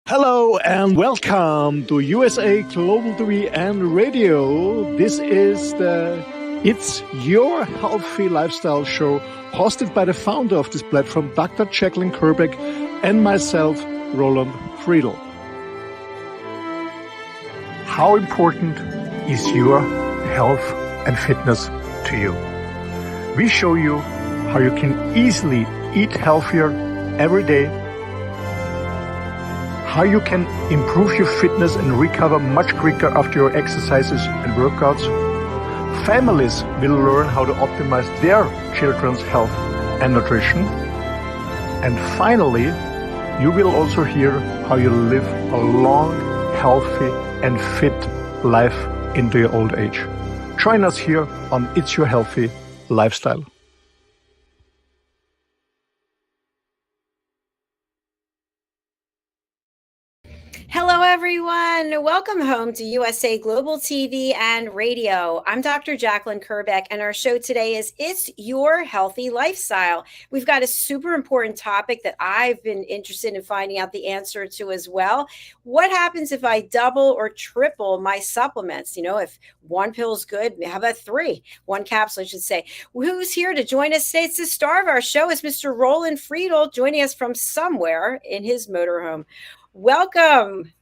Hello and welcome to USA Global TV and Radio. This is the It's Your Healthy Lifestyle show hosted by the founder of this platform, Dr. Jacalyn Kerbeck, and myself, Roland Friedl. How important is your health and fitness to you? We show you how you can easily eat healthier every day, how you can improve your fitness and recover much quicker after your exercises and workouts. Families will learn how to optimize their children's health and nutrition. And finally, you will also hear how you live a long, healthy and fit life into your old age. Join us here on It's Your Healthy Lifestyle. Hello, everyone. Welcome home to USA Global TV and Radio. I'm Dr. Jacalyn Kerbeck, and our show today is It's Your Healthy Lifestyle. We've got a super important topic that I've been interested in finding out the answer to as well. What happens if I double or triple my supplements? You know, if one pill is good, how about three? One capsule, I should say. Who's here to join us today? It's the star of our show is Mr. Roland Friedl, joining us from somewhere in his motorhome. Welcome.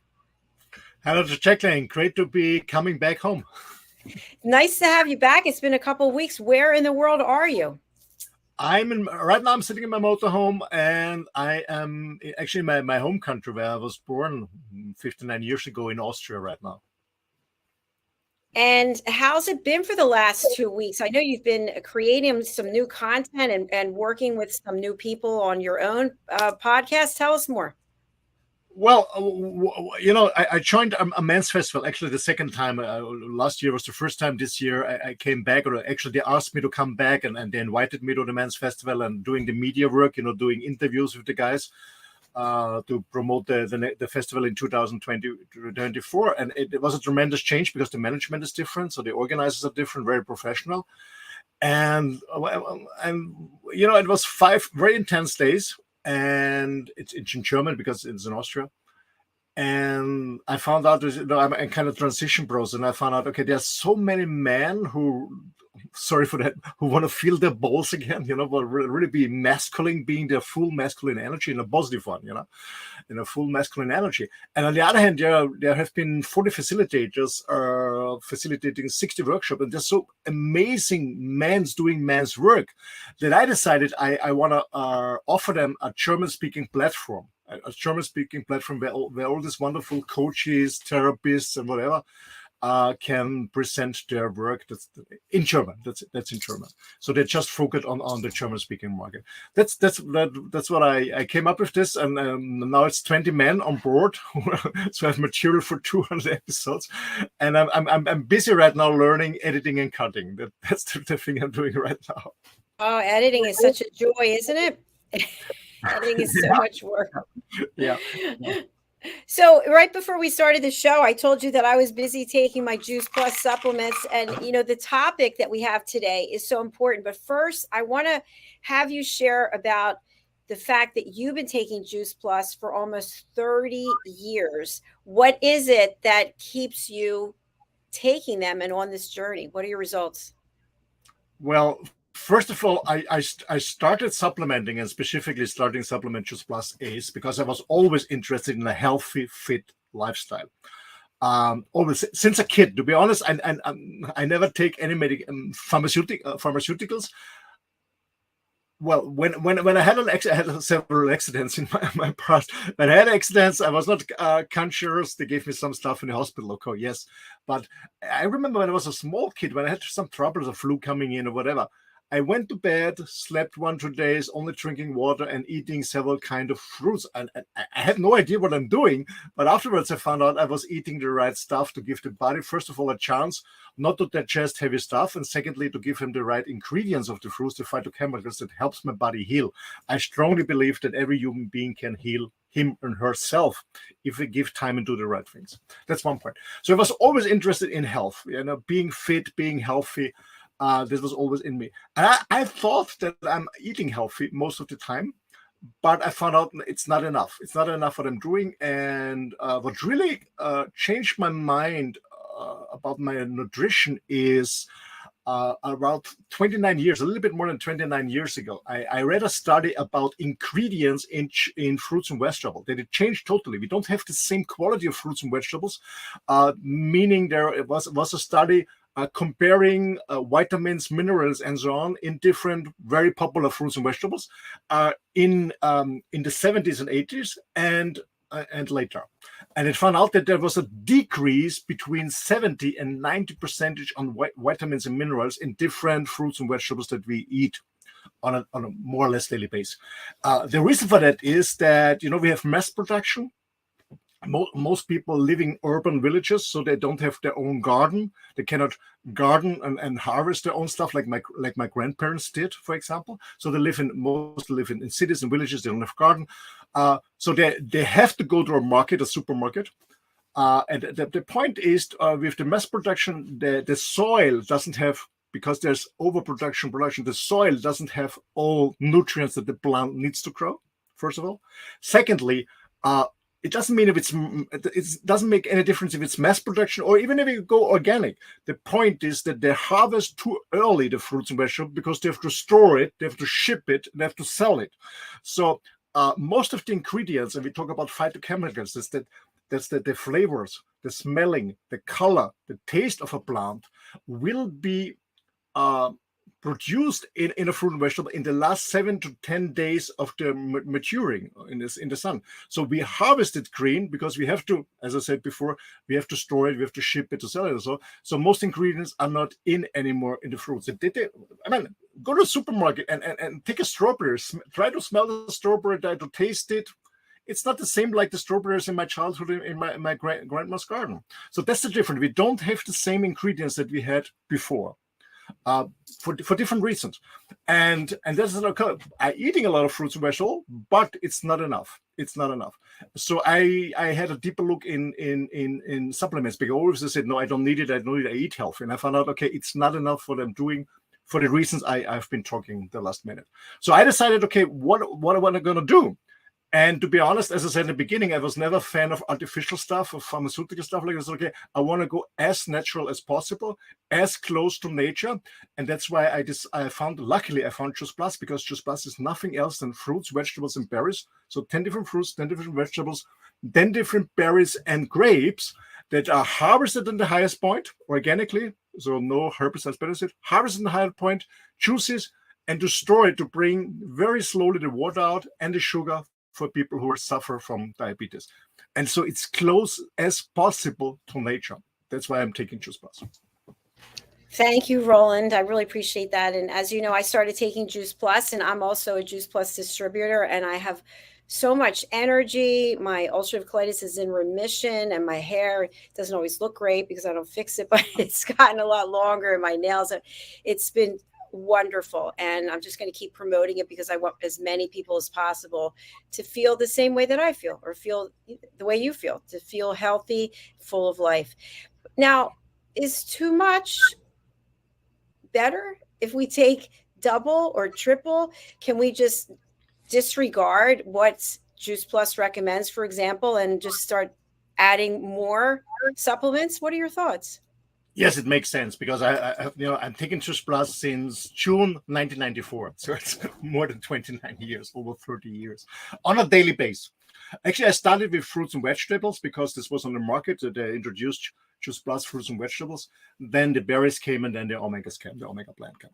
Hello, Jacalyn. Great to be coming back home. Nice to have you back. It's been a couple of weeks. Where in the world are you? Right now I'm sitting in my motorhome, and I am actually in my home country where I was born 59 years ago in Austria right now. And how's it been for the last 2 weeks? I know you've been creating some new content and working with some new people on your own podcast. Tell us more. Well, I joined a men's festival, actually the second time. Last year was the first time. This year I came back, or actually they asked me to come back, and they invited me to the men's festival and doing the media work, doing interviews with the guys to promote the festival in 2024. And it was a tremendous change because the management is different. So the organizers are different, very professional. And it was 5 very intense days. And it's in German because it's in Austria. And I found out, I'm in kind of transition process, and I found out, okay, there's so many men who, sorry for that, who want to feel their balls again, but really be masculine, being their full masculine energy in a positive one, in a full masculine energy. And on the other hand, there have been 40 facilitators facilitating 60 workshops, and there's so amazing men doing men's work that I decided I want to offer them a German-speaking platform. A German-speaking platform where all these wonderful coaches, therapists, and whatever can present their work. That's in German. That's in German. So they just focus on the German-speaking market. That's what I came up with this, and now it's 20 men on board, so I have material for 200 episodes, and I'm busy right now learning editing and cutting. That's the thing I'm doing right now. Oh, editing is such a joy, isn't it? Editing is so much work. Yeah. So right before we started the show, I told you that I was busy taking my Juice Plus supplements. And, the topic that we have today is so important. But first, I want to have you share about the fact that you've been taking Juice Plus for almost 30 years. What is it that keeps you taking them and on this journey? What are your results? Well, first of all, I started supplementing, and specifically starting supplement Juice Plus Ace, because I was always interested in a healthy, fit lifestyle. Always since a kid, to be honest, I never take any pharmaceuticals. Well, when I had I had several accidents in my past. When I had accidents, I was not conscious. They gave me some stuff in the hospital. Okay, yes, but I remember when I was a small kid, when I had some troubles, a flu coming in or whatever. I went to bed, slept 1-2 days, only drinking water and eating several kind of fruits. And I had no idea what I'm doing. But afterwards, I found out I was eating the right stuff to give the body, first of all, a chance not to digest heavy stuff. And secondly, to give him the right ingredients of the fruits, the phytochemicals that helps my body heal. I strongly believe that every human being can heal him and herself if we give time and do the right things. That's one point. So I was always interested in health, being fit, being healthy. This was always in me. And I thought that I'm eating healthy most of the time, but I found out it's not enough. It's not enough what I'm doing. And what really changed my mind about my nutrition is around 29 years, a little bit more than 29 years ago, I read a study about ingredients in fruits and vegetables. That it changed totally. We don't have the same quality of fruits and vegetables, meaning there was a study comparing vitamins, minerals, and so on in different very popular fruits and vegetables in the 70s and 80s and later. And it found out that there was a decrease between 70 and 90% on vitamins and minerals in different fruits and vegetables that we eat on a more or less daily basis. The reason for that is that, we have mass production. Most people live in urban villages, so they don't have their own garden. They cannot garden and harvest their own stuff like my grandparents did, for example. So they live in cities and villages. They don't have garden, so they have to go to a supermarket. And the point is, with the mass production, the soil doesn't have, because there's overproduction, the soil doesn't have all nutrients that the plant needs to grow. First of all, secondly, it doesn't mean it doesn't make any difference if it's mass production or even if you go organic. The point is that they harvest too early the fruits and vegetables because they have to store it, they have to ship it, they have to sell it. So most of the ingredients, and we talk about phytochemicals, is that's the flavors, the smelling, the color, the taste of a plant will be produced in a fruit and vegetable in the last 7 to 10 days of the maturing in the sun. So we harvest it green because we have to, as I said before, we have to store it, we have to ship it to sell it. So most ingredients are not in anymore in the fruits. Go to the supermarket and take a strawberry, try to smell the strawberry, try to taste it. It's not the same like the strawberries in my childhood in my grandma's garden. So that's the difference. We don't have the same ingredients that we had before. For different reasons, and that's okay. I'm eating a lot of fruits and vegetables, but it's not enough. So I had a deeper look in supplements, because always I said no, I don't need it. I eat healthy, and I found out okay, it's not enough what I'm doing for the reasons I've been talking the last minute. So I decided, okay, what am I going to do? And to be honest, as I said in the beginning, I was never a fan of artificial stuff, of pharmaceutical stuff like this. Okay, I want to go as natural as possible, as close to nature. And that's why luckily I found Juice Plus, because Juice Plus is nothing else than fruits, vegetables, and berries. So 10 different fruits, 10 different vegetables, 10 different berries and grapes that are harvested in the highest point organically. So no herbicides, pesticides, harvested in the highest point, juices, and to store it, to bring very slowly the water out and the sugar for people who suffer from diabetes. And so it's close as possible to nature. That's why I'm taking Juice Plus. Thank you, Roland. I really appreciate that. And as you know, I started taking Juice Plus, and I'm also a Juice Plus distributor, and I have so much energy. My ulcerative colitis is in remission, and my hair doesn't always look great because I don't fix it, but it's gotten a lot longer, and my nails, it's been wonderful. And I'm just going to keep promoting it because I want as many people as possible to feel the same way that I feel, or feel the way you feel, to feel healthy, full of life. Now, is too much better if we take double or triple? Can we just disregard what Juice Plus recommends, for example, and just start adding more supplements? What are your thoughts? Yes, it makes sense, because I'm taking Juice Plus since June 1994, so it's more than 29 years, over 30 years, on a daily basis. Actually, I started with fruits and vegetables because this was on the market. They introduced Juice Plus fruits and vegetables. Then the berries came, and then the omegas came, the omega plant came.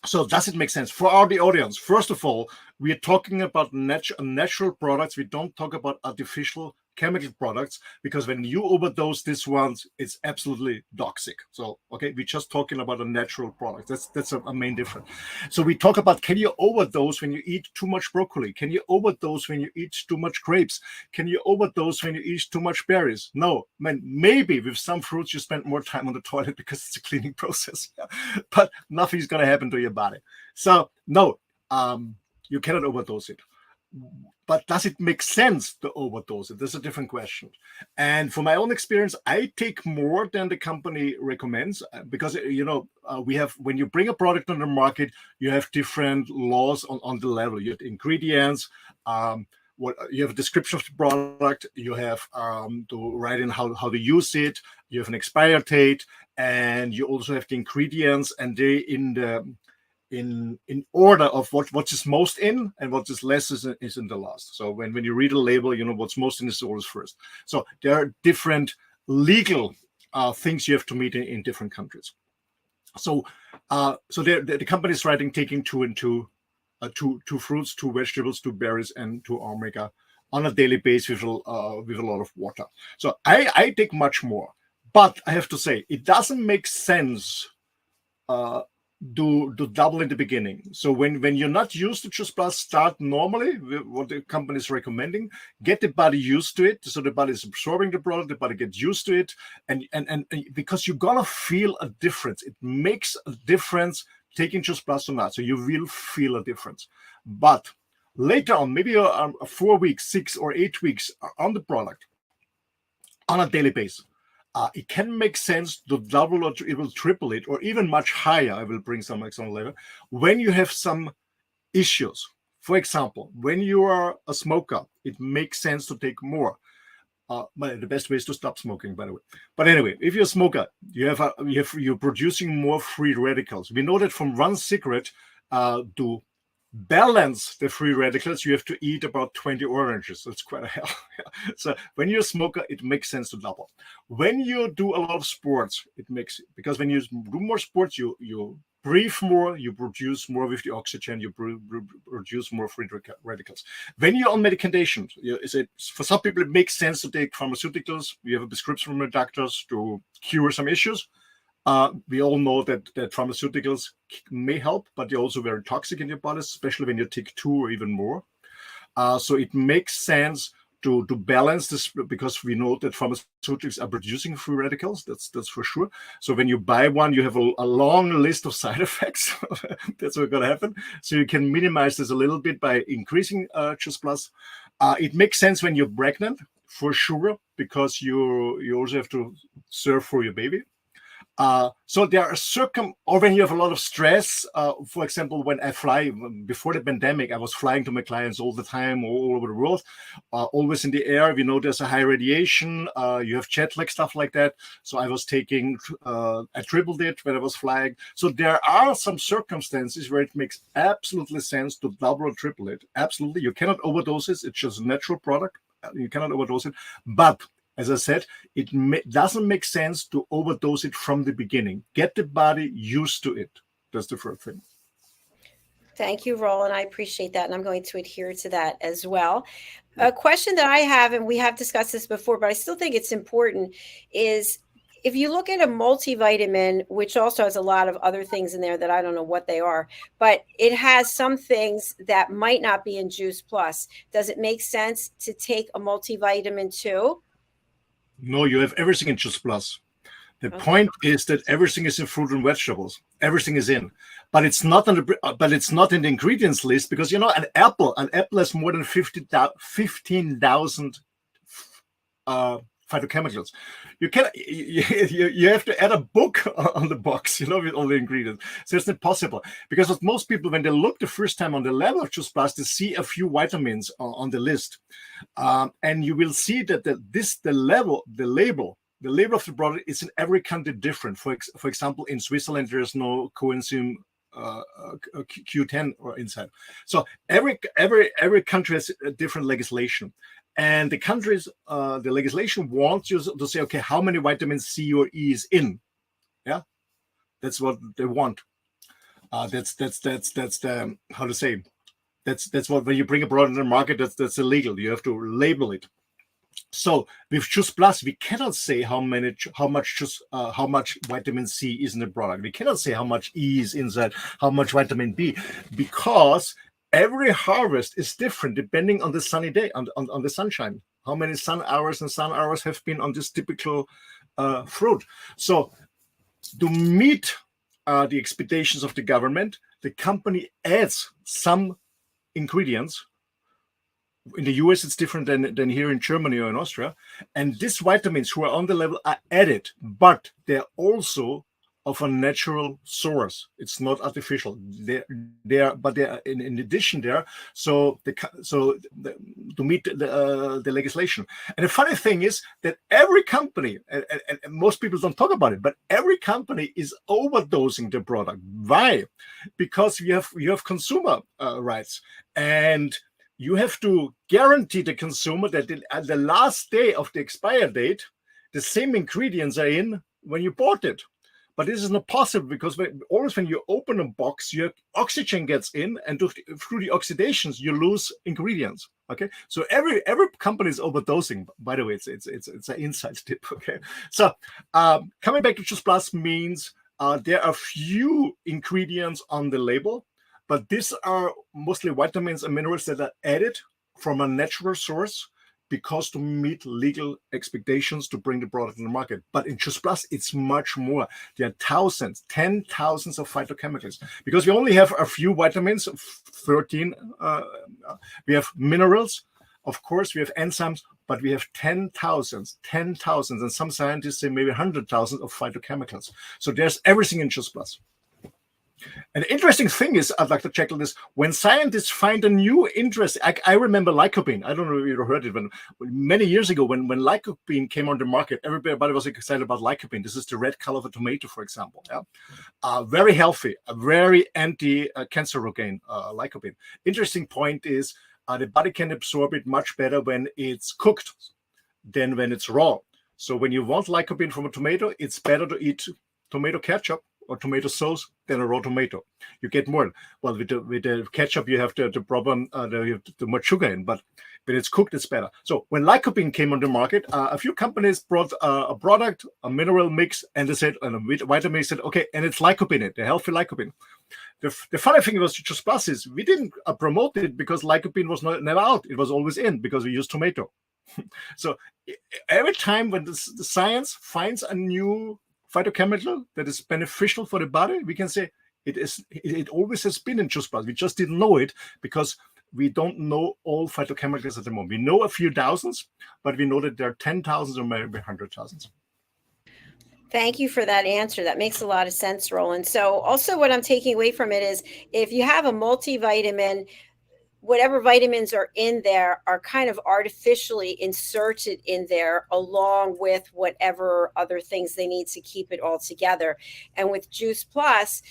So does it make sense for the audience? First of all, we are talking about natural products. We don't talk about artificial chemical products, because when you overdose these ones, it's absolutely toxic. So, okay, we're just talking about a natural product. That's a main difference. So we talk about, can you overdose when you eat too much broccoli? Can you overdose when you eat too much grapes? Can you overdose when you eat too much berries? No, man, maybe with some fruits you spend more time on the toilet because it's a cleaning process, but nothing's going to happen to your body. So no, you cannot overdose it. but does it make sense to overdose it? That's a different question. And from my own experience, I take more than the company recommends because we have, when you bring a product on the market, you have different laws on the level. You have ingredients. What you have a description of the product, you have to write in how to use it, you have an expiry date, and you also have the ingredients, and they in order of what is most in and what is less is in the last. So when you read a label, what's most in is always first. So there are different legal things you have to meet in different countries. So the company is writing taking two fruits, 2 vegetables, 2 berries, and 2 omega on a daily basis with a lot of water. So I take much more, but I have to say it doesn't make sense do double in the beginning. So when you're not used to Just Plus, start normally with what the company is recommending. Get the body used to it, so the body is absorbing the product, the body gets used to it, and because you're gonna feel a difference. It makes a difference taking Just Plus or not. So you will feel a difference. But later on, maybe 4 weeks, 6 or 8 weeks on the product on a daily basis, it can make sense to double or it will triple it, or even much higher. I will bring some example later. When you have some issues, for example, when you are a smoker, it makes sense to take more. But the best way is to stop smoking, by the way. But anyway, if you're a smoker, you're producing more free radicals. We know that from one cigarette to balance the free radicals, you have to eat about 20 oranges. That's quite a hell. So when you're a smoker, it makes sense to double. When you do a lot of sports, because when you do more sports, you breathe more, you produce more with the oxygen, you produce more free radicals. When you're on medication, for some people it makes sense to take pharmaceuticals. We have a prescription from the doctors to cure some issues. We all know that pharmaceuticals may help, but they're also very toxic in your body, especially when you take 2 or even more. So it makes sense to balance this, because we know that pharmaceuticals are producing free radicals. That's for sure. So when you buy one, you have a long list of side effects. That's what's going to happen. So you can minimize this a little bit by increasing Just Plus. It makes sense when you're pregnant, for sure, because you also have to serve for your baby. So there are or when you have a lot of stress, for example, when I fly, before the pandemic, I was flying to my clients all the time, all over the world, always in the air. We know there's a high radiation, you have jet lag, stuff like that. So I was taking, I tripled it when I was flying. So there are some circumstances where it makes absolutely sense to double or triple it. Absolutely. You cannot overdose it. It's just a natural product. You cannot overdose it. But as I said, it doesn't make sense to overdose it from the beginning. Get the body used to it. That's the first thing. Thank you, Roland. I appreciate that, and I'm going to adhere to that as well. A question that I have, and we have discussed this before, but I still think it's important, is if you look at a multivitamin, which also has a lot of other things in there that I don't know what they are, but it has some things that might not be in Juice Plus. Does it make sense to take a multivitamin too? No, you have everything in Just Plus. The point is that everything is in fruit and vegetables. Everything is in, but it's not in the ingredients list, because an apple has more than 15,000 phytochemicals. You have to add a book on the box, with all the ingredients. So it's not possible, because what most people, when they look the first time on the level of Just Plus, they see a few vitamins on the list, and you will see that the label of the product is in every country different. For example, in Switzerland there is no coenzyme Q10 or inside. So every country has a different legislation. And the countries, the legislation wants you to say, okay, how many vitamin C or E is in? Yeah, that's what they want. That's the how to say. That's what, when you bring a product to the market, that's illegal. You have to label it. So with Just Plus, we cannot say how much vitamin C is in the product. We cannot say how much E is inside, how much vitamin B, because every harvest is different depending on the sunny day, on the sunshine. How many sun hours have been on this typical fruit? So to meet the expectations of the government, the company adds some ingredients In the US, it's different than here in Germany or in Austria. And these vitamins who are on the level are added, but they're also of a natural source. It's not artificial. But they are in addition there. To meet the legislation. And the funny thing is that every company, and most people don't talk about it, but every company is overdosing the product. Why? Because you have consumer rights, and you have to guarantee the consumer that at the last day of the expire date, the same ingredients are in when you bought it. But this is not possible because always when you open a box, your oxygen gets in, and through the oxidations, you lose ingredients. Okay, so every company is overdosing. By the way, it's an inside tip. Okay, so coming back to Just Plus means there are few ingredients on the label, but these are mostly vitamins and minerals that are added from a natural source because to meet legal expectations to bring the product in the market. But in Just Plus, it's much more. There are thousands, 10,000s of phytochemicals because we only have a few vitamins, 13. We have minerals, of course, we have enzymes, but we have 10,000s, and some scientists say maybe 100,000 of phytochemicals. So there's everything in Just Plus. And the interesting thing is, Dr. Jacalyn, is when scientists find a new interest. I remember lycopene. I don't know if you heard it, when many years ago, when lycopene came on the market, everybody was excited about lycopene. This is the red color of a tomato, for example. Yeah, very healthy, a very anti-cancerogene lycopene. Interesting point is the body can absorb it much better when it's cooked than when it's raw. So when you want lycopene from a tomato, it's better to eat tomato ketchup or tomato sauce than a raw tomato. You get more. Well, with the ketchup, you have the problem, you have too much sugar in, but when it's cooked, it's better. So when lycopene came on the market, a few companies brought a product, a mineral mix, and they said, and a vitamin said, okay, and it's lycopene, the healthy lycopene. The funny thing was Just Plus is we didn't promote it because lycopene was never out. It was always in because we used tomato. So every time when the science finds a new phytochemical that is beneficial for the body, we can say it always has been in Just Plus. We just didn't know it because we don't know all phytochemicals at the moment. We know a few thousands, but we know that there are 10,000s or maybe 100,000s. Thank you for that answer. That makes a lot of sense, Roland. So also what I'm taking away from it is if you have a multivitamin, whatever vitamins are in there are kind of artificially inserted in there along with whatever other things they need to keep it all together. And with Juice Plus,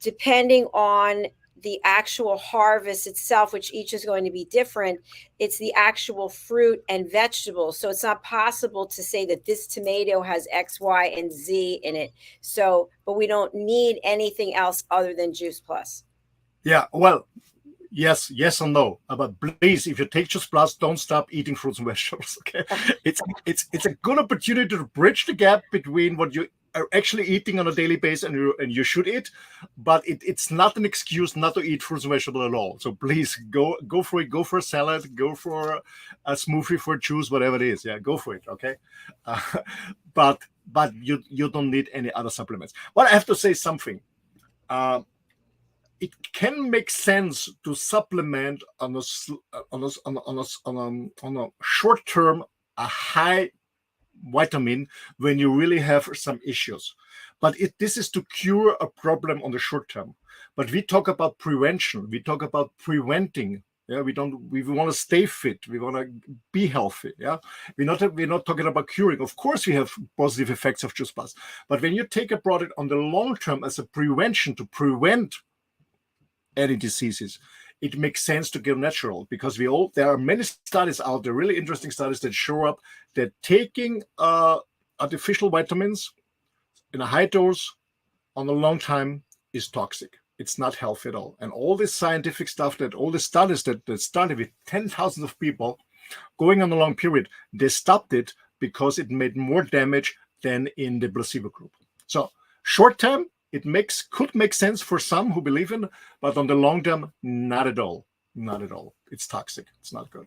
depending on the actual harvest itself, which each is going to be different, it's the actual fruit and vegetables. So it's not possible to say that this tomato has X, Y, and Z in it. So, but we don't need anything else other than Juice Plus. Yeah, well, yes and no. But please, if you take Just Plus, don't stop eating fruits and vegetables. Okay, it's a good opportunity to bridge the gap between what you are actually eating on a daily basis and you should eat, but it's not an excuse not to eat fruits and vegetables at all. So please go for it. Go for a salad. Go for a smoothie, for a juice, whatever it is. Yeah, go for it. Okay, but you don't need any other supplements. Well, I have to say something. It can make sense to supplement on a short term a high vitamin when you really have some issues, but this is to cure a problem on the short term. But we talk about prevention. We talk about preventing. Yeah, we want to stay fit. We want to be healthy. Yeah, we're not talking about curing. Of course, we have positive effects of Just Plus, but when you take a product on the long term as a prevention to prevent any diseases, it makes sense to go natural because there are many studies out there, really interesting studies that show up that taking artificial vitamins in a high dose on a long time is toxic. It's not healthy at all. And all this scientific stuff, all the studies that started with 10,000 of people going on a long period, they stopped it because it made more damage than in the placebo group. So short term, it could make sense for some who believe in, but on the long term, not at all. Not at all. It's toxic. It's not good.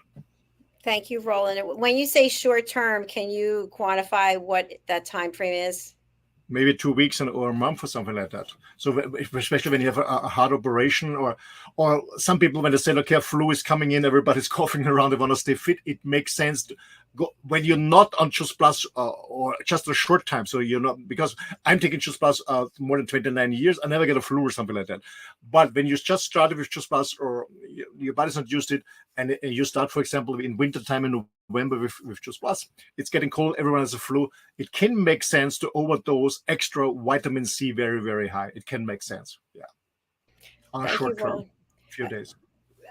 Thank you, Roland. When you say short term, can you quantify what that time frame is? maybe 2 weeks or a month or something like that. So especially when you have a heart operation, or some people, when they say, okay, flu is coming in, everybody's coughing around, they want to stay fit, it makes sense to go when you're not on Just Plus or just a short time. So you're not, because I'm taking Just Plus more than 29 years, I never get a flu or something like that. But when you just started with Just Plus, or your body's not used to it, and you start, for example, in wintertime in November with Just Plus, it's getting cold, everyone has a flu, it can make sense to overdose extra vitamin C very, very high. It can make sense. Yeah. On a Thank you, short term, Roland. few days.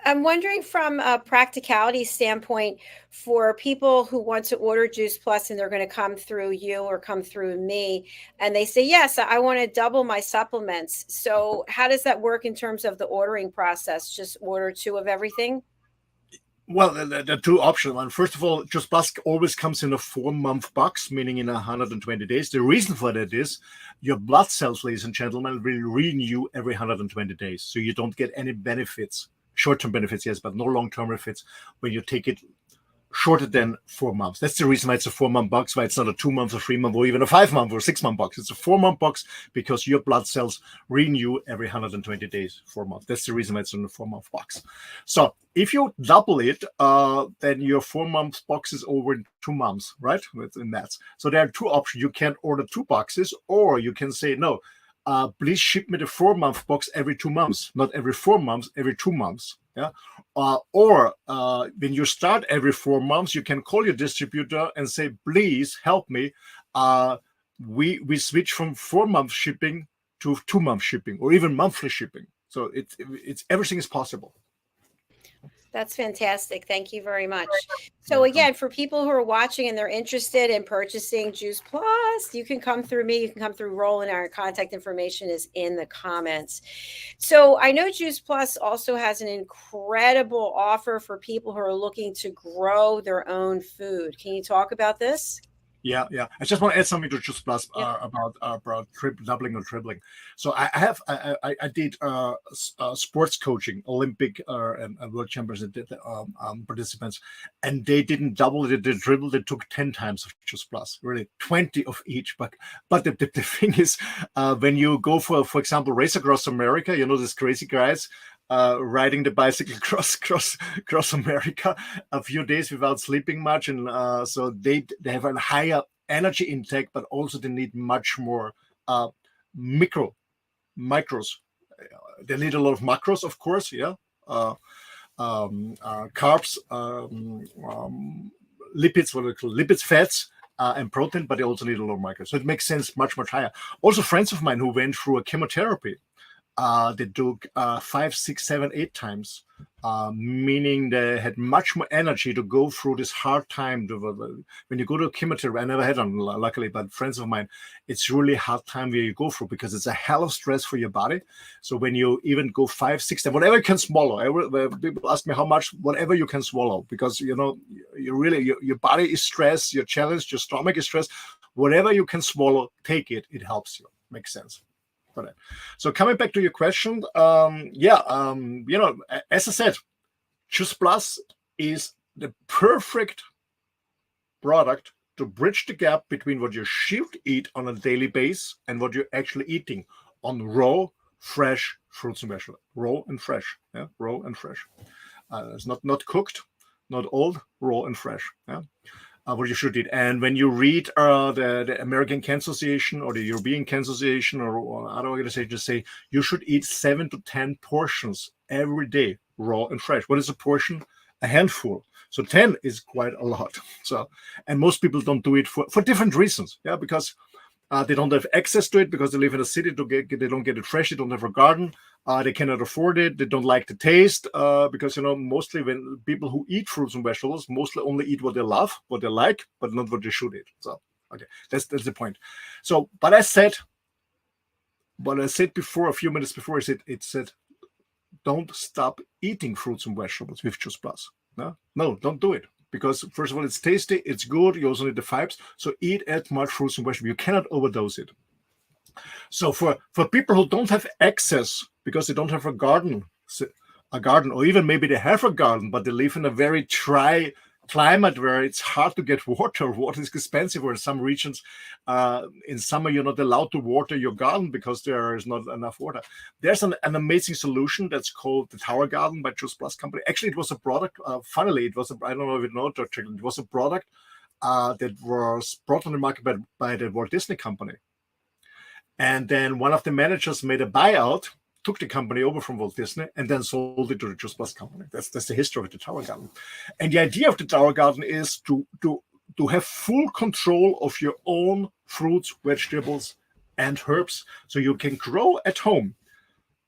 I'm wondering, from a practicality standpoint, for people who want to order Juice Plus and they're going to come through you or come through me, and they say, yes, I want to double my supplements. So how does that work in terms of the ordering process? Just order 2 of everything? Well, the two options. One, first of all, Just Plus always comes in a 4-month box, meaning in 120 days. The reason for that is your blood cells, ladies and gentlemen, will renew every 120 days. So you don't get any benefits, short-term benefits, yes, but no long-term benefits when you take it shorter than 4 months. That's the reason why it's a 4-month box, why it's not a 2-month or 3-month or even a 5-month or 6-month box. It's a 4-month box because your blood cells renew every 120 days, 4 months. That's the reason why it's in a 4-month box. So if you double it, then your 4-month box is over in 2 months, right? In that. So there are 2 options. You can order 2 boxes, or you can say, no, please ship me the 4-month box every 2 months, not every 4 months, every 2 months. Yeah. Or when you start every 4 months, you can call your distributor and say, please help me. We switch from 4-month shipping to 2-month shipping, or even monthly shipping. So it's everything is possible. That's fantastic. Thank you very much. So again, for people who are watching and they're interested in purchasing Juice Plus, you can come through me. You can come through Roland. Our contact information is in the comments. So I know Juice Plus also has an incredible offer for people who are looking to grow their own food. Can you talk about this? Yeah. I just want to add something to Just Plus about doubling or tripling. So I did sports coaching, Olympic and World Champions participants, and they didn't double it, they tripled. They took 10 times of Just Plus, really 20 of each. But the thing is, when you go for example, race across America, these crazy guys riding the bicycle across America a few days without sleeping much, and so they have a higher energy intake, but also they need much more micros. They need a lot of macros, of course, carbs, lipids, what we call lipids, fats. And protein, but they also need a lot of micros. So it makes sense much higher. Also, friends of mine who went through a chemotherapy, they took 5, 6, 7, 8 times, meaning they had much more energy to go through this hard time. When you go to chemotherapy, I never had one, luckily, but friends of mine, it's really a hard time where you go through, because it's a hell of stress for your body. So when you even go 5, 6 times, whatever you can swallow, people ask me how much, whatever you can swallow, because you really, your body is stressed, you're challenged, your stomach is stressed. Whatever you can swallow, take it. It helps you. Makes sense. So coming back to your question, as I said, Juice Plus is the perfect product to bridge the gap between what you should eat on a daily basis and what you're actually eating on raw, fresh fruits and vegetables. Raw and fresh. Yeah, raw and fresh. It's not cooked, not old, raw and fresh. Yeah. What you should eat. And when you read the American Cancer Association or the European Cancer Association or other organizations, say you should eat 7 to 10 portions every day, raw and fresh. What is a portion? A handful. So 10 is quite a lot. So, and most people don't do it for different reasons. Yeah, because they don't have access to it, because they live in a city. They don't get it fresh. They don't have a garden. They cannot afford it. They don't like the taste, because mostly when people who eat fruits and vegetables mostly only eat what they love, what they like, but not what they should eat. So okay, that's the point. So, but what I said before, a few minutes before, it said, don't stop eating fruits and vegetables with Juice Plus. No, don't do it. Because first of all, it's tasty, it's good. You also need the fibers. So eat as much fruits and vegetables. You cannot overdose it. So for people who don't have access, because they don't have a garden, or even maybe they have a garden, but they live in a very dry climate where it's hard to get water. Water is expensive, or in some regions, in summer, you're not allowed to water your garden because there is not enough water. There's an amazing solution that's called the Tower Garden by Just Plus Company. Actually, it was a product. Funnily, it was I don't know if you know, Dr. It was a product that was brought on the market by the Walt Disney Company. And then one of the managers made a buyout, took the company over from Walt Disney, and then sold it to the Just Plus Company. That's the history of the Tower Garden. And the idea of the Tower Garden is to have full control of your own fruits, vegetables, and herbs, so you can grow at home,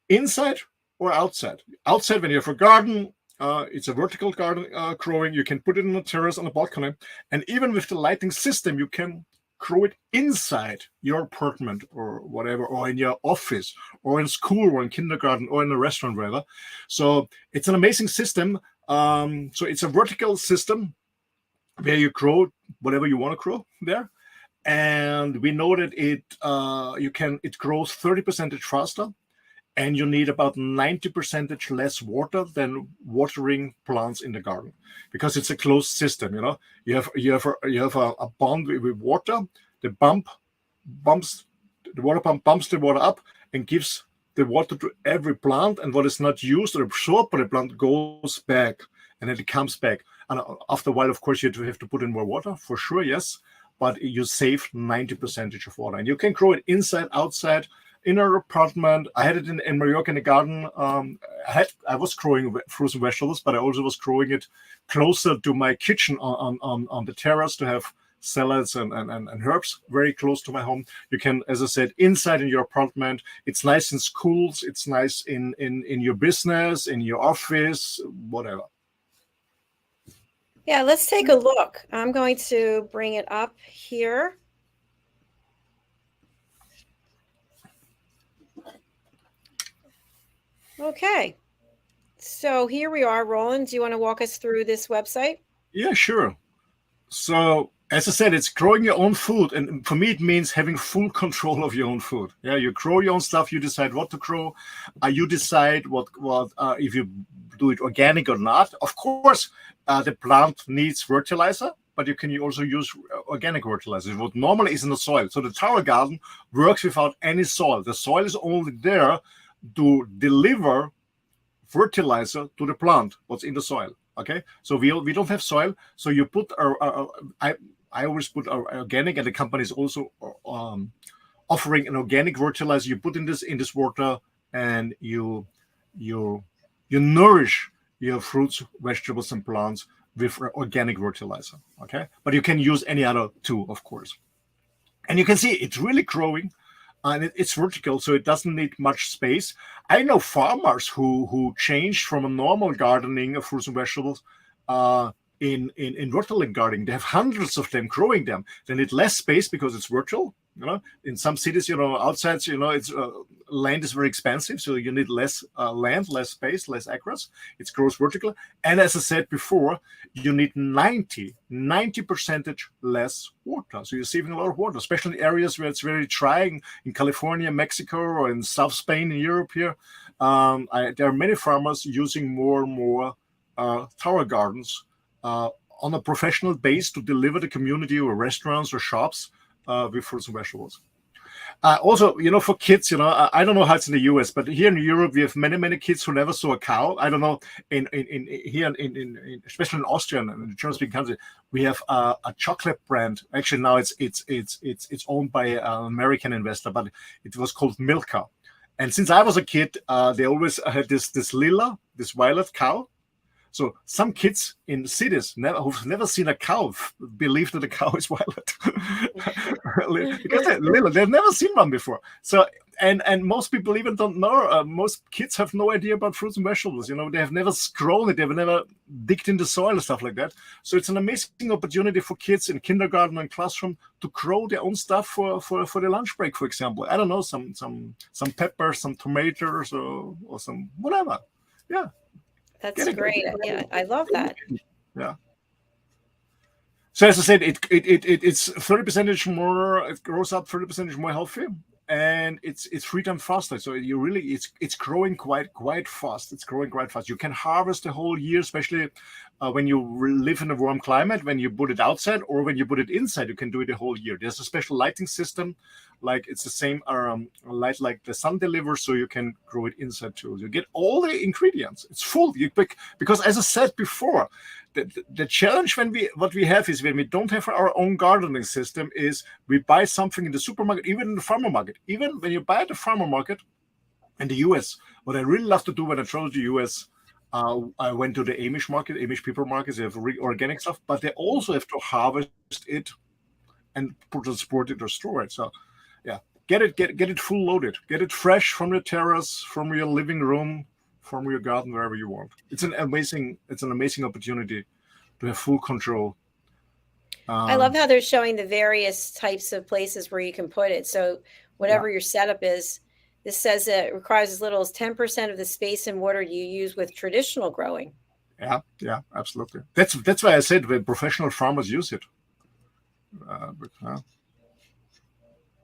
inside or outside. Outside, when you have a garden, it's a vertical garden growing. You can put it on a terrace, on a balcony, and even with the lighting system, you can grow it inside your apartment or whatever, or in your office, or in school, or in kindergarten, or in a restaurant, wherever. So it's an amazing system. So it's a vertical system where you grow whatever you want to grow there, and we know that it grows 30% faster, and you need about 90% less water than watering plants in the garden, because it's a closed system. You have a pond with water. The water pump bumps the water up and gives the water to every plant, and what is not used or absorbed by the plant goes back, and then it comes back. And after a while, of course, you have to put in more water, for sure, yes, but you save 90% of water, and you can grow it inside, outside. In our apartment, I had it in Mallorca in the garden. I was growing fruits and vegetables, but I also was growing it closer to my kitchen on the terrace to have salads and herbs very close to my home. You can, as I said, inside in your apartment. It's nice in schools. It's nice in your business, in your office, whatever. Yeah, let's take a look. I'm going to bring it up here. Okay, so here we are. Roland, do you want to walk us through this website? Yeah, sure. So, as I said, it's growing your own food. And for me, it means having full control of your own food. Yeah, you grow your own stuff. You decide what to grow. You decide what if you do it organic or not. Of course, the plant needs fertilizer, but you can also use organic fertilizer, what normally is in the soil. So the Tower Garden works without any soil. The soil is only there to deliver fertilizer to the plant, what's in the soil. Okay, so we don't have soil. So you put I always put our organic, and the company is also offering an organic fertilizer. You put in this water, and you nourish your fruits, vegetables, and plants with organic fertilizer. Okay, but you can use any other too, of course. And you can see it's really growing. And it's vertical, so it doesn't need much space. I know farmers who changed from a normal gardening of fruits and vegetables in vertical gardening. They have hundreds of them growing them. They need less space because it's vertical. In some cities, outside, it's land is very expensive, so you need less land, less space, less acres. It grows vertical, and as I said before, you need 90% less water. So you're saving a lot of water, especially in areas where it's very dry in California, Mexico, or in South Spain, in Europe. Here, there are many farmers using more and more tower gardens on a professional base to deliver the community or restaurants or shops with fruits and vegetables. Also, for kids, I don't know how it's in the US, but here in Europe, we have many kids who never saw a cow. I don't know, here especially in Austria and the German-speaking country, we have a chocolate brand. Actually, now it's owned by an American investor, but it was called Milka. And since I was a kid, they always had this violet cow. So some kids in cities who've never seen a cow believe that the cow is violet because they've never seen one before. So and most people even don't know. Most kids have no idea about fruits and vegetables. They have never grown it. They've never digged in the soil and stuff like that. So it's an amazing opportunity for kids in kindergarten and classroom to grow their own stuff for the lunch break, for example. I don't know, some peppers, some tomatoes, or some whatever. Yeah. That's great. Yeah, I love that. Yeah. So as I said, it's 30% more. It grows up 30% more healthy, and it's 3 times faster. So it's growing quite fast. It's growing quite fast. You can harvest the whole year, especially when you live in a warm climate, when you put it outside, or when you put it inside, you can do it the whole year. There's a special lighting system, like it's the same light like the sun delivers, so you can grow it inside too. You get all the ingredients. It's full. Because as I said before, the challenge what we have is when we don't have our own gardening system is we buy something in the supermarket, even in the farmer market. Even when you buy at the farmer market in the US, what I really love to do when I travel to the US, I went to the Amish market, Amish people markets. They have organic stuff, but they also have to harvest it and transport it or store it. So, yeah, get it full loaded, get it fresh from your terrace, from your living room, from your garden, wherever you want. It's an amazing opportunity to have full control. I love how they're showing the various types of places where you can put it. So whatever your setup is. This says it requires as little as 10% of the space and water you use with traditional growing. Yeah, absolutely. That's why I said when professional farmers use it.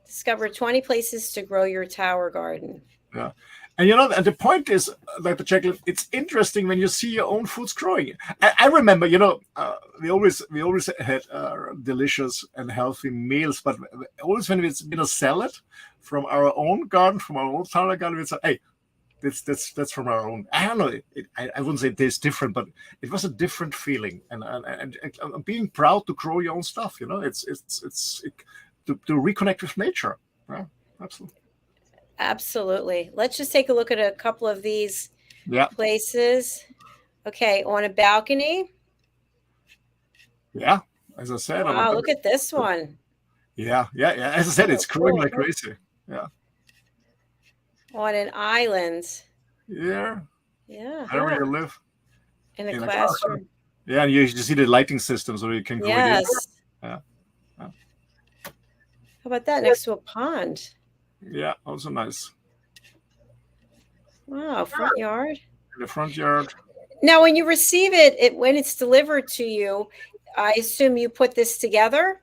Discover 20 places to grow your tower garden. Yeah. And and the point is, like the Jacalyn, it's interesting when you see your own foods growing. I remember, we always had delicious and healthy meals, but always when it's been a salad from our own garden, from our own tower garden, we say, hey, that's from our own. I don't know. I wouldn't say it tastes different, but it was a different feeling, and being proud to grow your own stuff. It's to reconnect with nature. Yeah, absolutely. Absolutely. Let's just take a look at a couple of these places. Okay, on a balcony. Yeah, as I said. Wow, look at this one. Yeah. As I said, it's growing like crazy. Yeah. On an island. Yeah. Where you live. In a classroom. Yeah, and you see the lighting system so you can grow it in. Yeah. How about that next to a pond? Yeah, also nice. Wow, front yard. In the front yard. Now, when you receive it when it's delivered to you, I assume you put this together?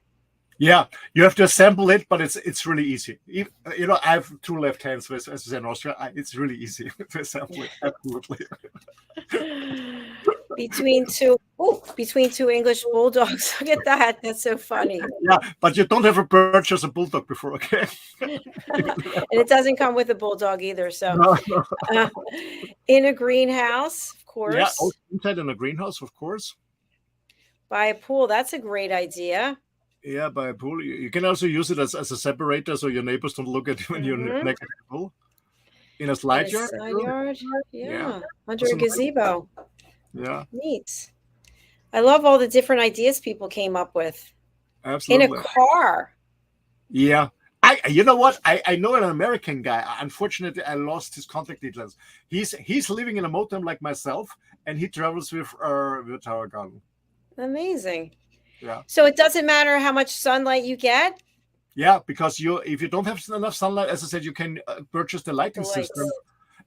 Yeah, you have to assemble it, but it's really easy. I have two left hands, as I said in Austria. It's really easy to assemble it. Absolutely. Between two English bulldogs. Look at that. That's so funny. Yeah, but you don't have to purchase a bulldog before, okay? And it doesn't come with a bulldog either. So, no. In a greenhouse, of course. Yeah, inside in a greenhouse, of course. By a pool. That's a great idea. Yeah, by a pool. You can also use it as a separator so your neighbors don't look at you when you're next to the pool. In a slide yard? Yeah. Under a gazebo. Yeah. Neat. I love all the different ideas people came up with. Absolutely. In a car. Yeah. You know what? I know an American guy. Unfortunately, I lost his contact details. He's living in a motel like myself, and he travels with our garden. Amazing. Yeah. So it doesn't matter how much sunlight you get? Yeah, because if you don't have enough sunlight, as I said, you can purchase the lighting system,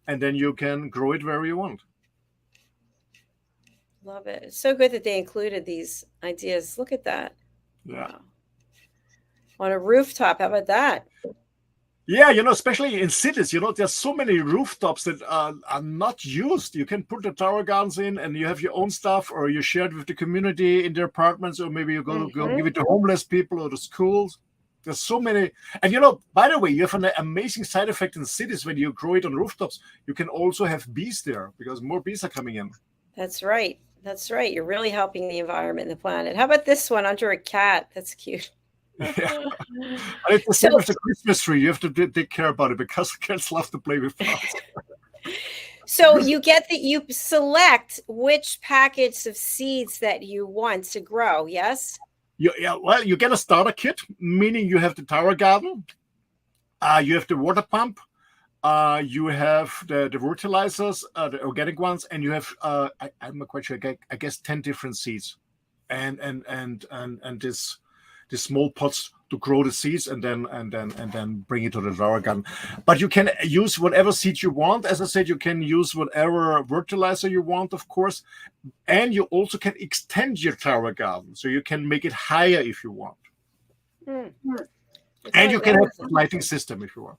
and then you can grow it wherever you want. Love it. It's so good that they included these ideas. Look at that. Yeah. Wow. On a rooftop. How about that? Yeah, especially in cities, there's so many rooftops that are not used. You can put the tower gardens in and you have your own stuff, or you share it with the community in their apartments, or maybe you go give it to homeless people or to schools. There's so many. And, by the way, you have an amazing side effect in cities when you grow it on rooftops. You can also have bees there because more bees are coming in. That's right. You're really helping the environment and the planet. How about this one under a cat? That's cute. Yeah. It's the same with the Christmas tree. You have to take care about it because cats love to play with flowers. So you select which packets of seeds that you want to grow, yes? Well, you get a starter kit, meaning you have the tower garden, you have the water pump, you have the fertilizers, the organic ones, and you have I'm not quite sure. I guess 10 different seeds, and this small pots to grow the seeds and then bring it to the tower garden. But you can use whatever seed you want. As I said, you can use whatever fertilizer you want, of course, and you also can extend your tower garden, so you can make it higher if you want. And you can have a lighting system if you want.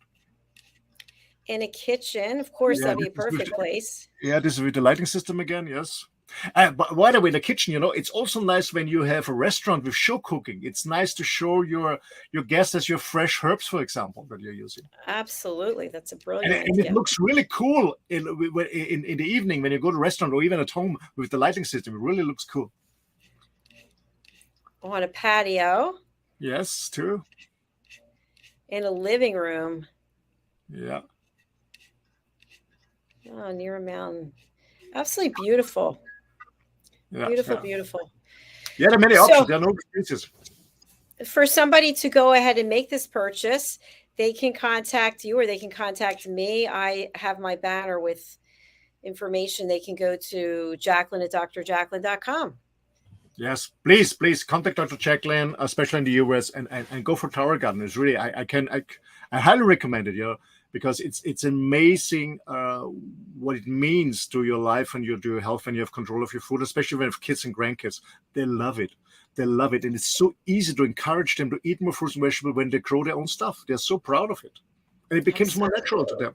In a kitchen, of course, that'd be a perfect place. Yeah, this is with the lighting system again, yes. But by the way, the kitchen, it's also nice when you have a restaurant with show cooking. It's nice to show your guests as your fresh herbs, for example, that you're using. Absolutely. That's a And brilliant it idea. looks really cool in the evening when you go to a restaurant or even at home with the lighting system. It really looks cool. On a patio. Yes, too. In a living room. Yeah. Oh, near a mountain. Absolutely beautiful. Yeah, Beautiful. Yeah, there are many options. There are no excuses. For somebody to go ahead and make this purchase, they can contact you or they can contact me. I have my banner with information. They can go to Jacalyn at drjacalyn.com. Yes, please contact Dr. Jacalyn, especially in the US, and go for Tower Garden. It's really I highly recommend it, because it's amazing what it means to your life and to your health when you have control of your food, especially when you have kids and grandkids. They love it. And it's so easy to encourage them to eat more fruits and vegetables when they grow their own stuff. They're so proud of it, and it becomes more natural to them.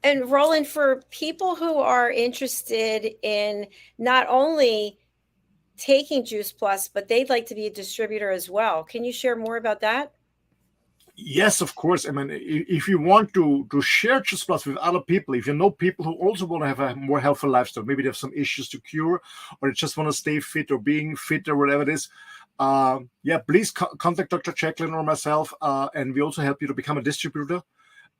And Roland, for people who are interested in not only taking Juice Plus, but they'd like to be a distributor as well, can you share more about that? Yes, of course. I mean, if you want to share Juice Plus with other people, if you know people who also want to have a more healthy lifestyle, maybe they have some issues to cure, or they just want to stay fit or being fit or whatever it is, please contact Dr. Jacalyn or myself, and we also help you to become a distributor.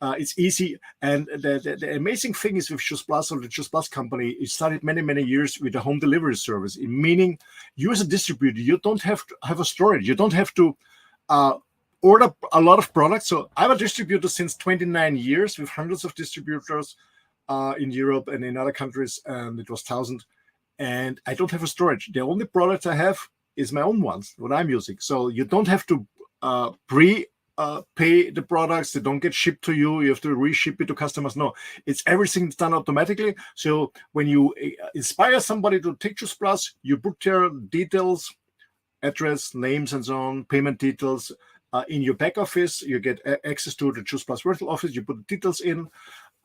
It's easy, and the amazing thing is with Juice Plus, or the Juice Plus company, it started many years with a home delivery service. Meaning, you as a distributor, you don't have to have a storage. You don't have to order a lot of products. So I'm a distributor since 29 years with hundreds of distributors in Europe and in other countries, and it was 1,000. And I don't have a storage. The only products I have is my own ones, what I'm using. So you don't have to pay the products. They don't get shipped to you. You have to reship it to customers. No, it's everything's done automatically. So when you inspire somebody to take Juice Plus, you put their details, address, names, and so on, payment details in your back office. You get access to the Juice Plus virtual office. You put the details in.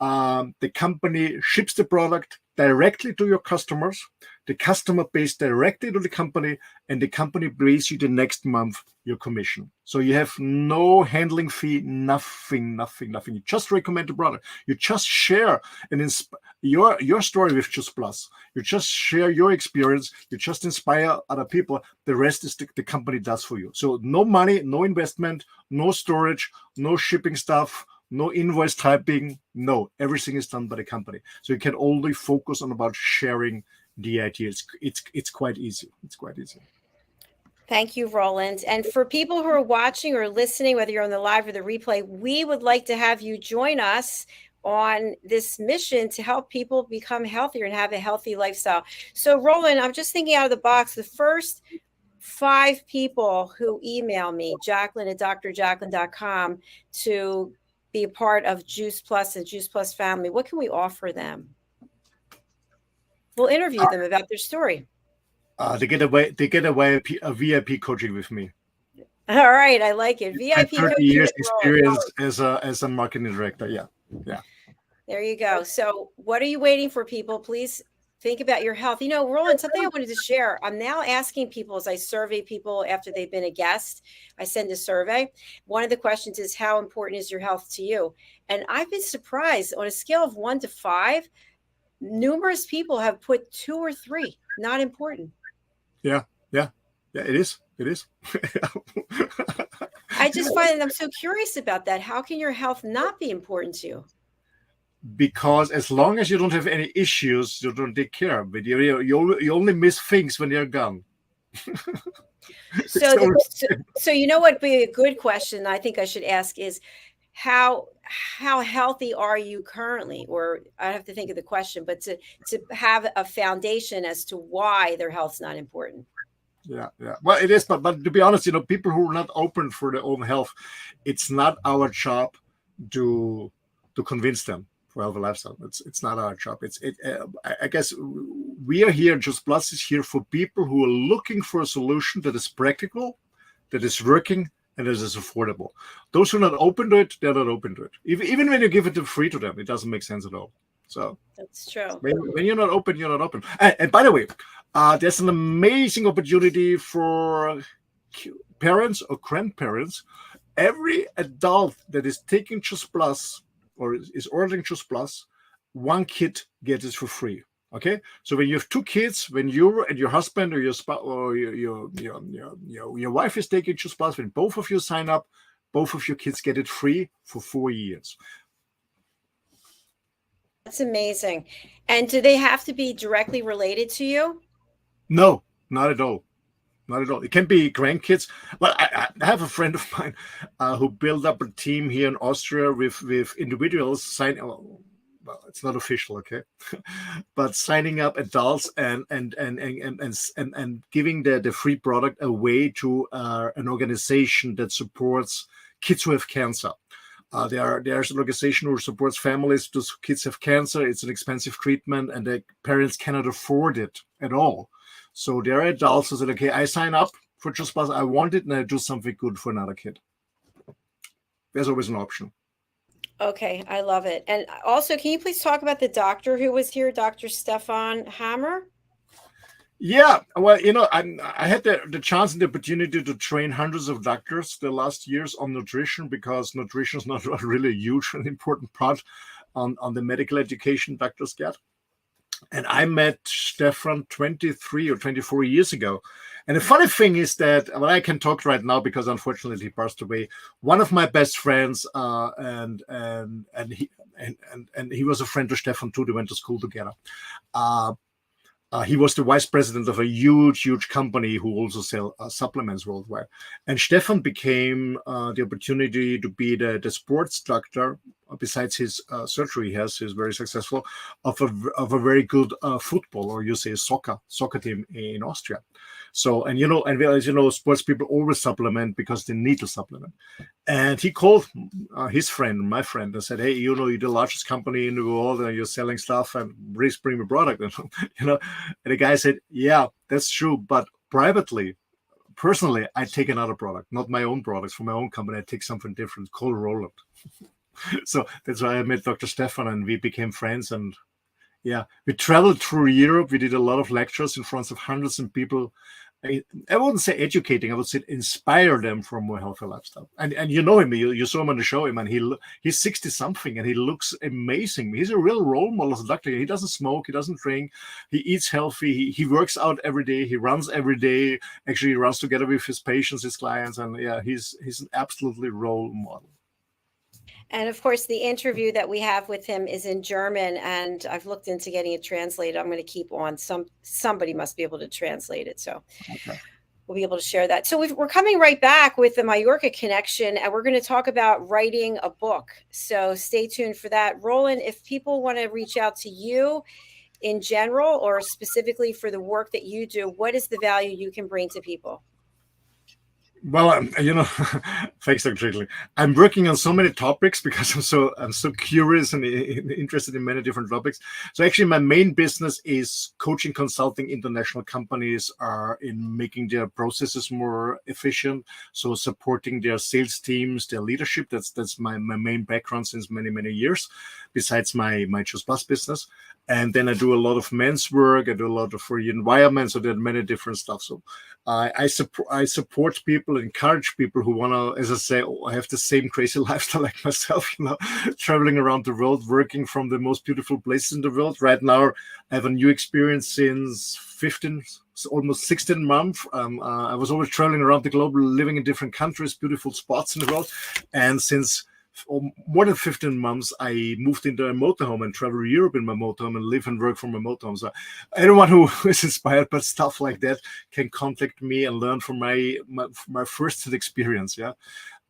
The company ships the product directly to your customers. The customer pays directly to the company, and the company pays you the next month your commission. So you have no handling fee, nothing. You just recommend the product. You just share your story with Juice Plus. You just share your experience. You just inspire other people. The rest is the company does for you. So no money, no investment, no storage, no shipping stuff, no invoice typing. No, everything is done by the company. So you can only focus on about sharing the idea. It's quite easy. It's quite easy. Thank you, Roland. And for people who are watching or listening, whether you're on the live or the replay, we would like to have you join us on this mission to help people become healthier and have a healthy lifestyle. So, Roland, I'm just thinking out of the box. The first 5 people who email me, Jacalyn at drjacalyn.com, to be a part of Juice Plus and Juice Plus family, what can we offer them? We'll interview them about their story. They get a VIP coaching with me. All right, I like it. VIP 30 years experience as a marketing director. Yeah. There you go. So what are you waiting for, people? Please think about your health. Roland, something I wanted to share. I'm now asking people as I survey people after they've been a guest. I send a survey. One of the questions is, how important is your health to you? And I've been surprised, on a scale of 1 to 5, numerous people have put 2 or 3, not important. Yeah, it is. I just find that I'm so curious about that. How can your health not be important to you? Because as long as you don't have any issues, you don't take care. But you only miss things when they're gone. So you know what would be a good question I think I should ask is, how healthy are you currently? Or I have to think of the question, but to have a foundation as to why their health's not important. Yeah. Well, it is, but to be honest, people who are not open for their own health, it's not our job to convince them for healthy lifestyle. It's not our job. I guess we are here. Juice Plus is here for people who are looking for a solution that is practical, that is working, and that is affordable. Those who are not open to it, they're not open to it. Even when you give it free to them, it doesn't make sense at all. So That's true. when you're not open, you're not open. And by the way, there's an amazing opportunity for parents or grandparents. Every adult that is taking Just Plus or is ordering Just Plus, one kid gets it for free. Okay, so when you have two kids, when you and your husband or your spouse or your wife is taking Just Plus, when both of you sign up, both of your kids get it free for 4 years. That's amazing. And do they have to be directly related to you? No, not at all. Not at all. It can be grandkids. Well, I have a friend of mine who built up a team here in Austria with individuals signing. Well, it's not official, okay, but signing up adults and giving the free product away to an organization that supports kids who have cancer. There's an organization who supports families whose kids have cancer. It's an expensive treatment, and the parents cannot afford it at all. So there are adults who said, okay, I sign up for Just Plus. I want it, and I do something good for another kid. There's always an option. Okay, I love it. And also, can you please talk about the doctor who was here, Dr. Stefan Hammer? Yeah, well, I had the chance and the opportunity to train hundreds of doctors the last years on nutrition, because nutrition is not really a huge and important part on the medical education doctors get. And I met Stefan 23 or 24 years ago. And the funny thing is that, well, I can talk right now because unfortunately he passed away. One of my best friends, and he was a friend of Stefan too. They went to school together. He was the vice president of a huge company who also sell supplements worldwide. And Stefan became the opportunity to be the sports doctor. Besides his surgery, he has, is very successful, of a very good football, or you say soccer team in Austria. So, and as you know, sports people always supplement because they need to supplement. And he called his friend, my friend, and said, "Hey, you're the largest company in the world, and you're selling stuff and really premium product." And the guy said, "Yeah, that's true, but personally, I take another product, not my own products for my own company. I take something different called Roland." So that's why I met Dr. Stefan, and we became friends. And yeah, we traveled through Europe. We did a lot of lectures in front of hundreds of people. I wouldn't say educating, I would say inspire them for a more healthy lifestyle. And you know him, you saw him on the show, and he's 60 something, and he looks amazing. He's a real role model as a doctor. He doesn't smoke, he doesn't drink, he eats healthy, he works out every day, he runs every day. Actually, he runs together with his patients, his clients, and yeah, he's an absolutely role model. And of course, the interview that we have with him is in German, and I've looked into getting it translated. I'm going to keep on. Somebody must be able to translate it, so okay. We'll be able to share that. So we're coming right back with the Mallorca connection, and we're going to talk about writing a book. So stay tuned for that. Roland, if people want to reach out to you in general or specifically for the work that you do, what is the value you can bring to people? Well, thanks, Dr. Jacalyn. I'm working on so many topics because I'm so curious and interested in many different topics. So actually, my main business is coaching, consulting international companies in making their processes more efficient. So supporting their sales teams, their leadership. That's my main background since many years. Besides my Just Plus business. And then I do a lot of men's work. I do a lot of free environment. So there are many different stuff. So I support people, encourage people who want to, as I say, have the same crazy lifestyle like myself, traveling around the world, working from the most beautiful places in the world. Right now, I have a new experience since almost 16 months. I was always traveling around the globe, living in different countries, beautiful spots in the world. And since more than 15 months, I moved into a motorhome and travel Europe in my motorhome and live and work from my motorhome. So anyone who is inspired by stuff like that can contact me and learn from my first experience. Yeah.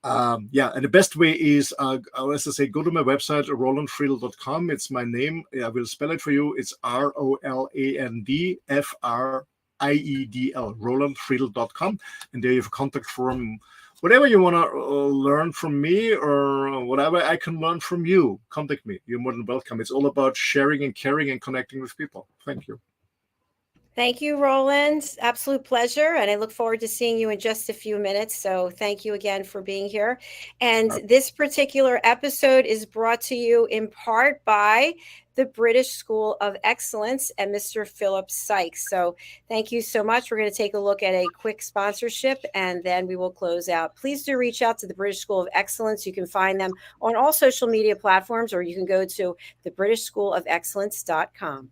And the best way is, as I say, go to my website, rolandfriedl.com. It's my name. I will spell it for you. It's ROLANDFRIEDL, rolandfriedl.com. And there you have a contact form. Whatever you want to learn from me or whatever I can learn from you, contact me. You're more than welcome. It's all about sharing and caring and connecting with people. Thank you. Thank you, Roland. Absolute pleasure. And I look forward to seeing you in just a few minutes. So thank you again for being here. And this particular episode is brought to you in part by the British School of Excellence and Mr. Philip Sykes. So thank you so much. We're going to take a look at a quick sponsorship and then we will close out. Please do reach out to the British School of Excellence. You can find them on all social media platforms, or you can go to thebritishschoolofexcellence.com.